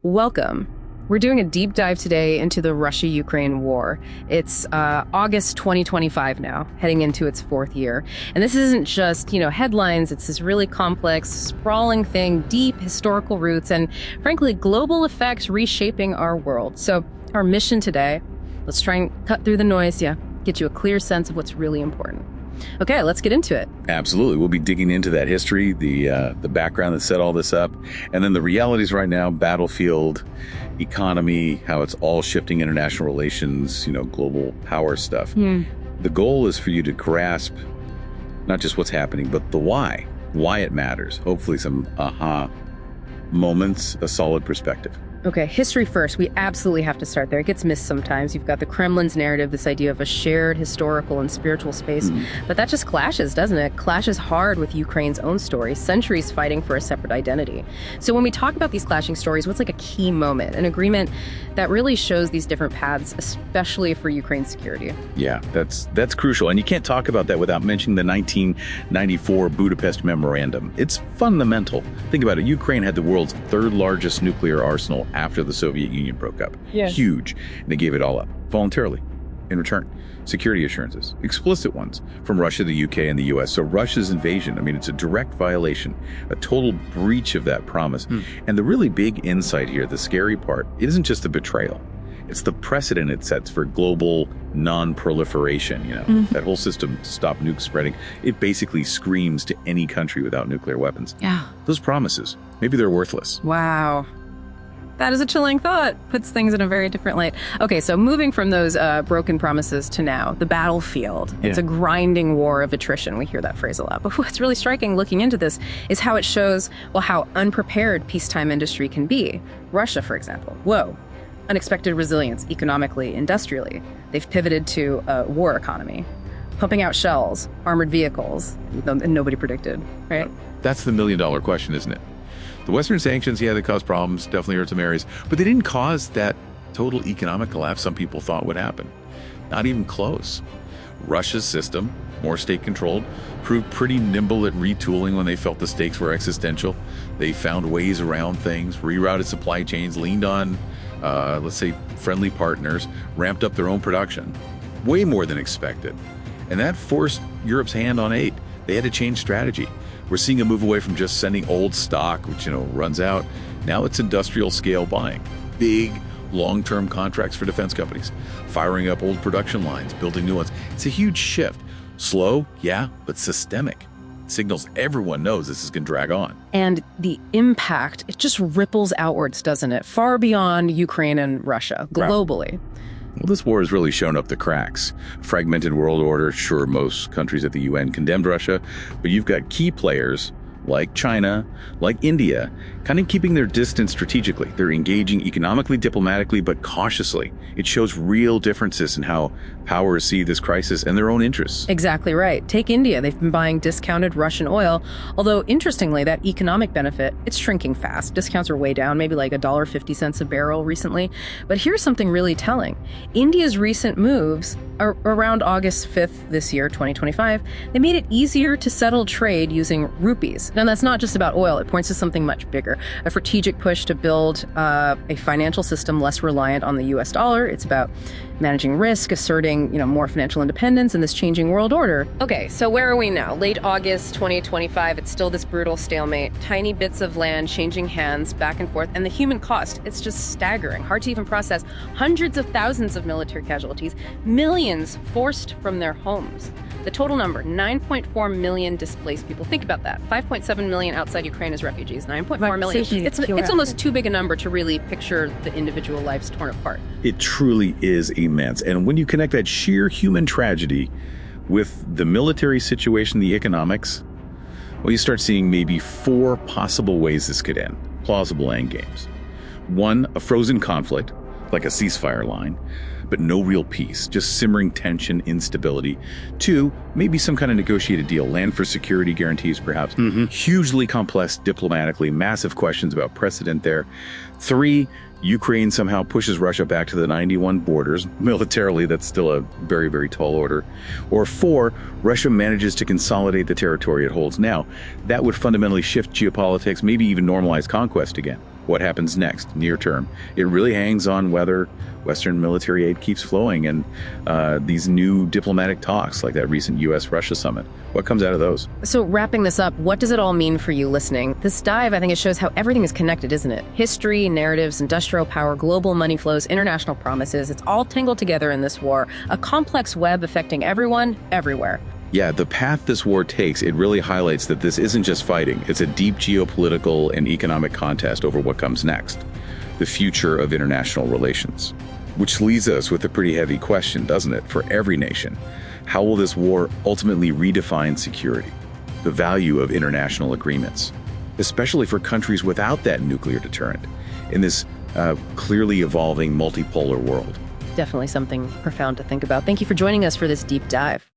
Welcome. We're doing a deep dive today into the Russia-Ukraine war. It's August 2025 now, heading into its fourth year. And this isn't just, headlines. It's this really complex, sprawling thing, deep historical roots, and frankly, global effects reshaping our world. So our mission today, let's try and cut through the noise, get you a clear sense of what's really important. Okay, let's get into it. Absolutely. We'll be digging into that history, the background that set all this up, and then the realities right now, battlefield, economy, how it's all shifting international relations, global power stuff. The goal is for you to grasp not just what's happening, but the why it matters. Hopefully some aha moments, a solid perspective. Okay, history first. We absolutely have to start there. It gets missed sometimes. You've got the Kremlin's narrative, this idea of a shared historical and spiritual space. But that just clashes, doesn't it? Clashes hard with Ukraine's own story, centuries fighting for a separate identity. So when we talk about these clashing stories, what's like a key moment, an agreement that really shows these different paths, especially for Ukraine's security? Yeah, that's crucial. And you can't talk about that without mentioning the 1994 Budapest Memorandum. It's fundamental. Think about it. Ukraine had the world's third largest nuclear arsenal after the Soviet Union broke up. Huge. And they gave it all up voluntarily in return. Security assurances, explicit ones from Russia, the UK, and the US. So Russia's invasion, it's a direct violation, a total breach of that promise. And the really big insight here, the scary part, it isn't just a betrayal. It's the precedent it sets for global non-proliferation, that whole system to stop nukes spreading. It basically screams to any country without nuclear weapons. Yeah. Those promises, maybe they're worthless. Wow. That is a chilling thought. Puts things in a very different light. Okay, so moving from those broken promises to now, the battlefield. It's a grinding war of attrition. We hear that phrase a lot. But what's really striking looking into this is how it shows, how unprepared peacetime industry can be. Russia, for example. Unexpected resilience economically, industrially. They've pivoted to a war economy, pumping out shells, armored vehicles, and nobody predicted, right? That's the million-dollar question, isn't it? The Western sanctions, they caused problems, definitely hurt some areas, but they didn't cause that total economic collapse some people thought would happen. Not even close. Russia's system, more state-controlled, proved pretty nimble at retooling when they felt the stakes were existential. They found ways around things, rerouted supply chains, leaned on, let's say, friendly partners, ramped up their own production, way more than expected. And that forced Europe's hand on aid. They had to change strategy. We're seeing a move away from just sending old stock, which, runs out. Now it's industrial scale buying. Big, long-term contracts for defense companies. Firing up old production lines, building new ones. It's a huge shift. Slow, but systemic. Signals everyone knows this is going to drag on. And the impact, it just ripples outwards, doesn't it? Far beyond Ukraine and Russia, globally. Well, this war has really shown up the cracks. Fragmented world order. Sure, most countries at the UN condemned Russia, but you've got key players like China, like India, kind of keeping their distance strategically. They're engaging economically, diplomatically, but cautiously. It shows real differences in how powers see this crisis and their own interests. Exactly right. Take India. They've been buying discounted Russian oil, although interestingly, that economic benefit, it's shrinking fast. Discounts are way down, maybe like $1.50 a barrel recently. But here's something really telling. India's recent moves around August 5th this year, 2025, they made it easier to settle trade using rupees. Now, that's not just about oil. It points to something much bigger, a strategic push to build a financial system less reliant on the US dollar. It's about managing risk, asserting, more financial independence in this changing world order. Okay, so where are we now? Late August 2025, it's still this brutal stalemate. Tiny bits of land changing hands back and forth, and the human cost, it's just staggering. Hard to even process. Hundreds of thousands of military casualties, millions forced from their homes. The total number, 9.4 million displaced people. Think about that. 5.7 million outside Ukraine as refugees. 9.4 million. It's almost too big a number to really picture the individual lives torn apart. It truly is immense. And when you connect that sheer human tragedy with the military situation, the economics, you start seeing maybe 4 possible ways this could end. Plausible endgames. 1, a frozen conflict, like a ceasefire line, but no real peace, just simmering tension, instability. 2, maybe some kind of negotiated deal, land for security guarantees perhaps. Hugely complex diplomatically, massive questions about precedent there. 3, Ukraine somehow pushes Russia back to the 91 borders. Militarily, that's still a very, very tall order. Or 4, Russia manages to consolidate the territory it holds now. That would fundamentally shift geopolitics, maybe even normalize conquest again. what happens next, near term. It really hangs on whether Western military aid keeps flowing and these new diplomatic talks, like that recent U.S.-Russia summit. What comes out of those? So wrapping this up, what does it all mean for you listening? This dive, I think it shows how everything is connected, isn't it? History, narratives, industrial power, global money flows, international promises. It's all tangled together in this war, a complex web affecting everyone, everywhere. Yeah, the path this war takes, it really highlights that this isn't just fighting. It's a deep geopolitical and economic contest over what comes next, the future of international relations. Which leaves us with a pretty heavy question, doesn't it, for every nation? How will this war ultimately redefine security, the value of international agreements, especially for countries without that nuclear deterrent in this clearly evolving multipolar world? Definitely something profound to think about. Thank you for joining us for this deep dive.